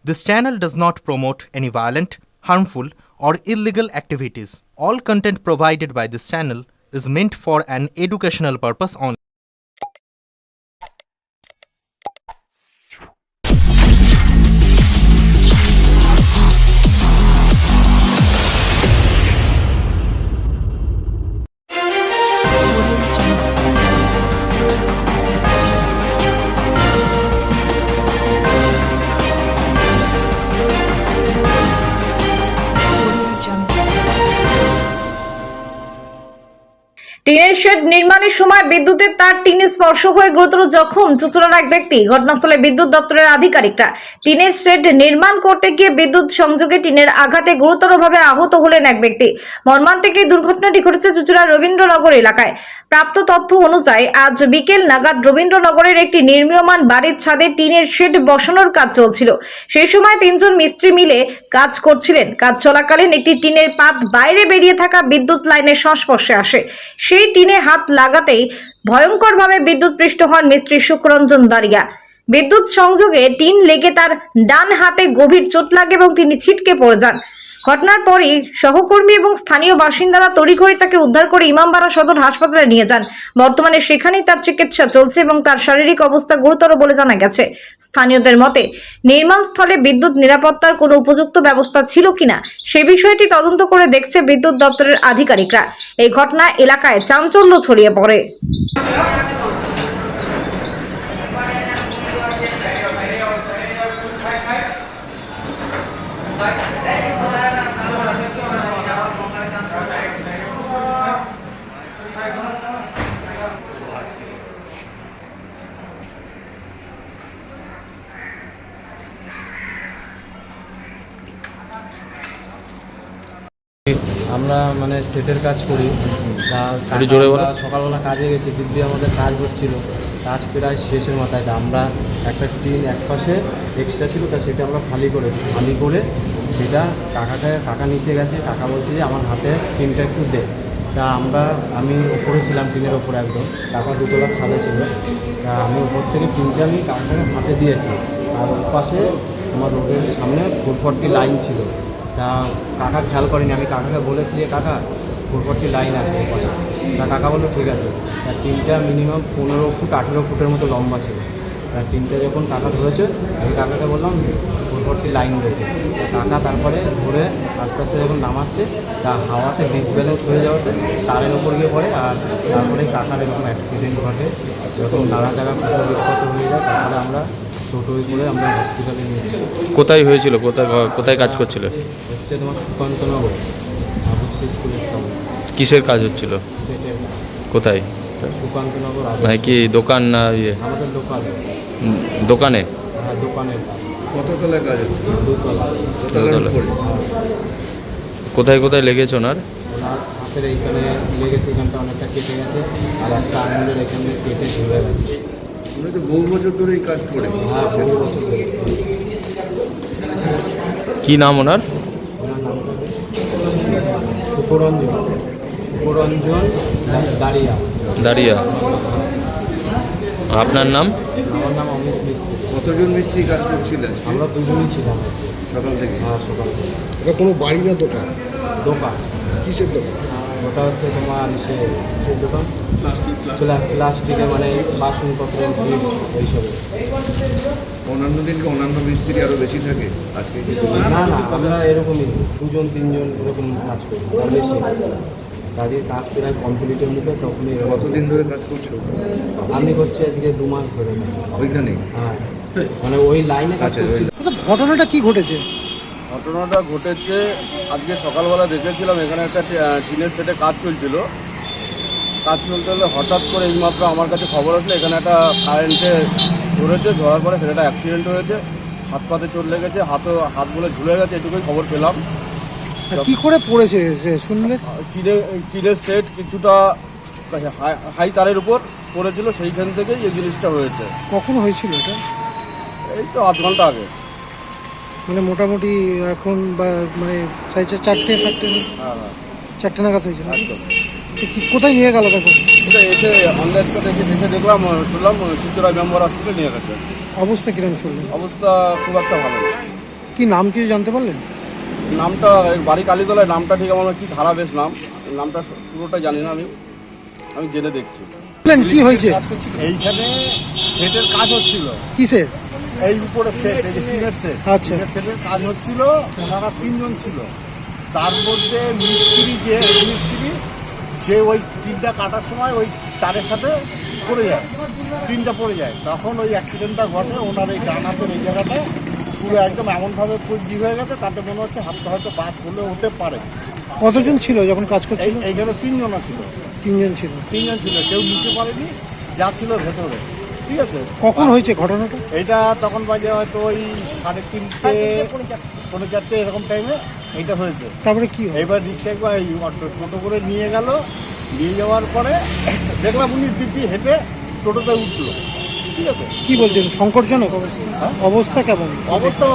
This channel does not promote any violent, harmful, or illegal activities. All content provided by this channel is meant for an educational purpose only. টিনের shade নির্মাণের সময় বিদ্যুতের তার টিনে স্পর্শ হয়ে গুরুতর জখম চুঁচুড়ার এক ব্যক্তি। ঘটনাস্থলে বিদ্যুৎ দপ্তরের আধিকারিকরা। টিনের শেড নির্মাণ করতে গিয়ে বিদ্যুৎ সংযোগে টিনের আঘাতে গুরুতরভাবে আহত হলেন এক ব্যক্তি। মর্মান্তিক এই দুর্ঘটনাটি ঘটেছে চুঁচুড়ার রবীন্দ্রনগর এলাকায়। প্রাপ্ত তথ্য অনুযায়ী আজ বিকেল নাগাদ রবীন্দ্রনগরের একটি নির্মীয়মান বাড়ির ছাদে টিনের শেড বসানোর কাজ চলছিল। সেই সময় তিনজন মিস্ত্রি মিলে কাজ করছিলেন। কাজ চলাকালীন একটি টিনের পাত বাইরে বেরিয়ে থাকা বিদ্যুৎ লাইনের সংস্পর্শে আসে। সেই টিনে হাত লাগাতেই ভয়ঙ্করভাবে বিদ্যুৎপৃষ্ট হন মিস্ত্রি সুখরঞ্জন দারিয়া। বিদ্যুৎ সংযোগে টিন লেগে তার ডান হাতে গভীর চোট লাগে এবং তিনি ছিটকে পড়ে যান। ঘটনার পরই সহকর্মী এবং স্থানীয় বাসিন্দারা তড়িঘড়ি তাকে উদ্ধার করে ইমামবাড়া সদর হাসপাতালে নিয়ে যান। বর্তমানে সেখানেই তার চিকিৎসা চলছে এবং তার শারীরিক অবস্থা গুরুতর বলে জানা গেছে। স্থানীয়দের মতে নির্মাণস্থলে বিদ্যুৎ নিরাপত্তার কোনো উপযুক্ত ব্যবস্থা ছিল কিনা সে বিষয়টি তদন্ত করে দেখছে বিদ্যুৎ দপ্তরের আধিকারিকরা। এই ঘটনা এলাকায় চাঞ্চল্য ছড়িয়ে পড়ে। আমরা মানে সেটের কাজ করি। সকালবেলা কাজে গেছি, দিদি আমাদের কাজ হচ্ছিল, কাজ প্রায় শেষের মাথায়। আমরা একটা টিন এক পাশে এক্সট্রা ছিল, তা সেটা আমরা খালি করে সেটা কাকা নিচে গেছে। কাকা বলছে যে আমার হাতে টিনটা একটু দে। তা আমি ওপরে ছিলাম, টিনের ওপরে একদম, কাকা দুতলার ছাদে ছিল। তা আমি ওপর থেকে টিনটা আমি কাকাকে হাতে দিয়েছি। আর ওর পাশে আমার রোডের সামনে 440 লাইন ছিল। তা কাকা খেয়াল করেনি। আমি কাকাকে বলেছি যে কাকা 440 লাইন আছে ওর পাশে। তা কাকা বললো ঠিক আছে। তার টিনটা মিনিমাম 15 ফুট 18 ফুটের মতো লম্বা ছিল। তার টিনটা যখন কাকা ধরেছে, আমি কাকাকে বললাম 440 লাইন রয়েছে। তা কাকা তারপরে ধরে আস্তে আস্তে যখন নামাচ্ছে, তা হাওয়াতে ডিসব্যালেন্স হয়ে যাওয়াতে তারের ওপর গিয়ে পড়ে। আর তারপরে কাকার এরকম অ্যাক্সিডেন্ট ঘটে। যখন নানা জায়গা ক্ষত হয়ে যায়, তারপরে আমরা টোটোয় করে আমরা হসপিটালে নিয়ে যাই। কোথায় হয়েছিল, কোথায় কাজ করছিল? হচ্ছে তোমার সুকান্তনগর স্কুলের সামনে। কিসের কাজ হচ্ছিল? সেটের কোথায়? সুকান্তনগর। মানে কি দোকান না ইয়ে? আমাদের দোকানে। হ্যাঁ, দোকানের কাজ। কত তলায় কাজ হচ্ছে? দুতলা। কোথায় কোথায় লেগেছে ওনার? ওনার হাতের এইখানে লেগেছে, এখানটা অনেকটা কেটে গেছে। আর একটা আঙুলের এখানে কেটে ঝুলে গেছে। আমরা তো বহু বছর ধরে এই কাজ করে। হ্যাঁ, বহু বছর ধরে। কি নাম ওনার? ওনার নামটা সুখরঞ্জন দারিয়া। আপনার নাম? আমার নাম অমিত মিস্ত্রি। কতজন মিস্ত্রি কাজ করছিলেন? আমরা দুজনই ছিলাম সকাল থেকে। হ্যাঁ, সকাল থেকে। এটা কোনো বাড়ি না দোকান? দোকান। কিসের দোকান? ওটা হচ্ছে তোমার সে দোকান প্লাস্টিকের, মানে বাসনপত্রের এইসব। অন্যান্য দিনকে অন্যান্য মিস্ত্রি আরও বেশি থাকে। আজকে না, আমরা এরকমই 2জন 3জন এরকম কাজ করি, তার বেশি। তাদের কাজ প্রায় কমপ্লিটের মুখে তখনই। কতদিন ধরে কাজ করছো? আমি করছি আজকে 2 মাস ধরে। ওইখানে? হ্যাঁ, মানে ওই লাইনে কাজ করছি। ঘটনাটা কি ঘটেছে? ঘটনাটা ঘটেছে আজকে সকালবেলা দেখেছিলাম, এখানে একটা টিনের সেটে কাজ চলছিল। কাজ চলতে হলে হঠাৎ করে এইমাত্র আমার কাছে খবর আসলো এখানে একটা কারেন্টে ধরেছে। ধরার পরে সেটা একটা অ্যাক্সিডেন্ট হয়েছে, হাত পাতে চোট লেগেছে, হাতগুলো ঝুলে গেছে, এটুকুই খবর পেলাম। কি করে পড়েছে শুনলে? টিনের সেট কিছুটা হাই তারের উপর পড়েছিল, সেইখান থেকেই এই জিনিসটা হয়েছে। কখন হয়েছিল এটা? এই তো আধ ঘন্টা আগে। মানে মোটামুটি এখন বা মানে 4টে হ্যাঁ, 4টে নাগাদ হয়েছে। একদম। কোথায় নিয়ে গেল তখন? এটা এসে অনলাইন এসে দেখলাম, শুনলাম চুঁচুড়া মেম্বার হসপিটালে নিয়ে গেছে। অবস্থা কিরকম শুনলেন? অবস্থা খুব একটা ভালো না। কি নাম কিছু জানতে পারলেন? নামটা বাড়ি কালীতলায়, নামটা ঠিক আমার কি খারাপ বেশ নামটা পুরোটা জানি না, আমি জেনে দেখছি। বললেন কি হয়েছে? এইখানে সেটের কাজ হচ্ছিল, কিসের? এই উপরে সেট, এই যে টিনের সেট, আচ্ছা। টিনের সেটের কাজ হচ্ছিল। ওনারা 3 জন ছিল, তার মধ্যে মিস্ত্রি সে ওই টিনটা কাটার সময় ওই তারের সাথে পড়ে যায়, টিনটা পড়ে যায়। তখন ওই অ্যাক্সিডেন্টটা ঘটে। ওনার এই ডান হাতের এই জায়গাটায় পুরো একদম এমনভাবে ই হয়ে গেছে, তাতে মনে হচ্ছে হাতটা হয়তো বাদ হলে হতে পারে। কতজন ছিল যখন কাজ করছিল? এইখানে 3 জন ছিল, 3 জন ছিল। 3 জন ছিল, কেউ নিচে পড়েনি, যা ছিল ভেতরে। ঠিক আছে, কখন হয়েছে ঘটনাটা? এইটা তখন বাজে হয়তো ওই 3:30 পৌনে 4টে এরকম টাইমে এইটা হয়েছে। তারপরে কি হলো? এবার রিক্সা একবার এই টোটো করে নিয়ে গেল, নিয়ে যাওয়ার পরে দেখলাম উনি দিব্যি হেঁটে টোটোতে উঠলো। ঠিক আছে, কি বলছেন, সংকটজনক অবস্থা? অবস্থা কেমন? অবস্থা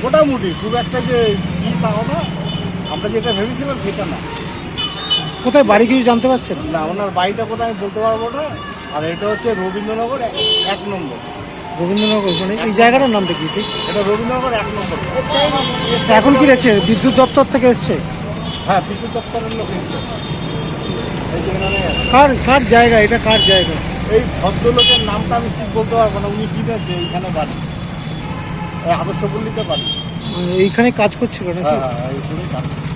মোটামুটি, খুব একটা যে কি তাও না, আমরা যেটা ভেবেছিলাম সেটা না। কোথায় বাড়ি কিছু জানতে পারছেন? না, ওনার বাড়িটা কোথায় আমি বলতে পারবো না। আর এটা হচ্ছে রবীন্দ্রনগর 1 নম্বর। রবীন্দ্রনগর, মানে এই জায়গাটার নামটা কি ঠিক? এটা রবীন্দ্রনগর 1 নম্বর। এখন কি দেখছে বিদ্যুৎ দপ্তর থেকে এসছে? হ্যাঁ, বিদ্যুৎ দপ্তরের লোক এসছে। এই যে এখানে কার জায়গা এটা, কার জায়গা? এই ভদ্রলোকের নামটা আমি ঠিক বলতে পারবো না, উনি কিনেছে এইখানে বাড়ি, এই আদর্শপল্লীতে বাড়ি। এইখানে কাজ করছিল নাকি? হ্যাঁ, এইখানেই কাজ করছে।